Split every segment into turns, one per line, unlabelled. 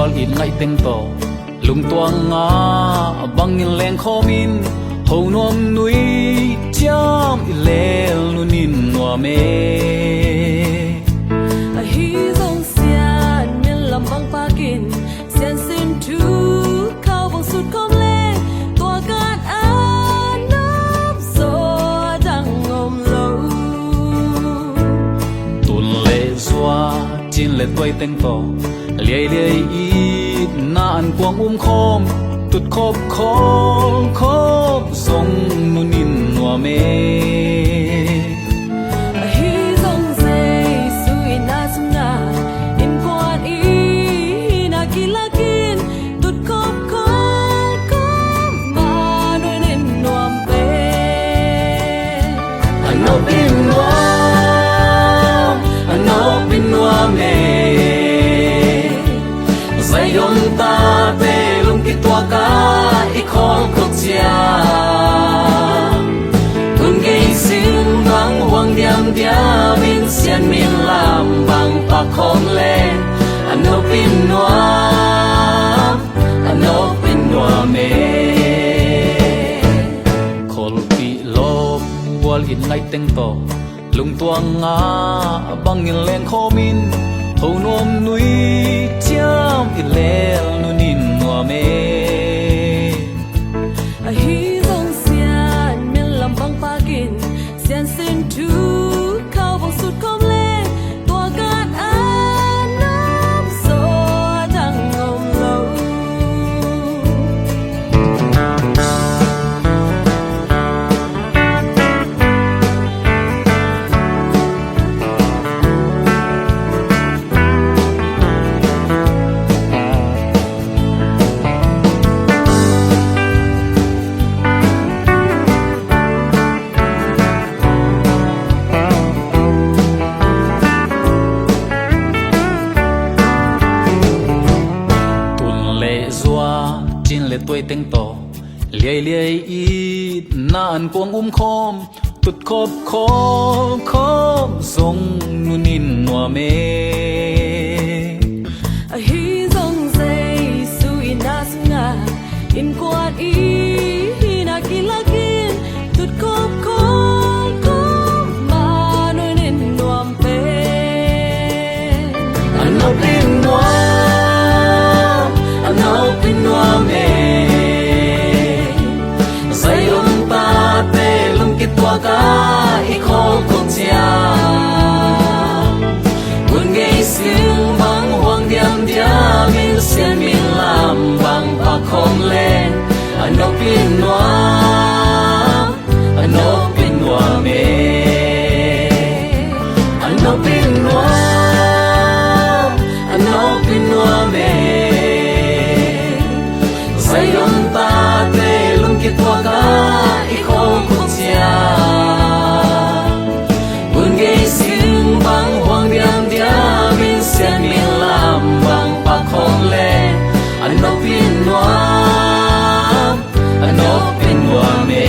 wal in ngai teng to lung tuang nga bang in leng khomin ho nom nui cham i lel nu nin noa me
a hi zong xian min lam bang pa kin xian sin tu khao bang sut kom le tua kan an nop so dang ngom lo
tun le zua chin le toy teng to liai liai i na an quang khom tut khop khop song nu nin noa me
a hi zong zay su in na sum na in quan i na kilakin tut khop khop ma noi nen nuam pe
ano bin noa me zay yon ta te lung ki tua ka i khol khok chia kun gay sim bang huang diam dia min xian min lam bang pa khom le ano bin noa me khol pi lop wal in ngai teng to lung tuang nga bang in leng khomin ho nom nui cham i lel nu nin noa me
a hi zong xian min lam bang pa kin xian sin tu khao bang sut kom le tua kan an nop so dang ngom lo
chin le toy teng to liai liai i na an quang khom tut khop song nu nin noa me
a hi zong zay su in na sum na in quan i na kilakin tut khop ma noi nen nuam pe
ano bin noa me zay yon ta te lung ki tua ka i khol khok chia kun gay sim bang huang diam dia min xian min lam bang pa khom le ano bin noa me ano bin noa me zay yon ta te lung ki tua ka i khol khok chia kun gay sim bang huang diam dia min xian min lam bang pa khom le ano bin noa me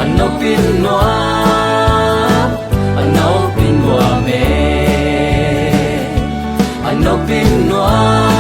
ano bin noa me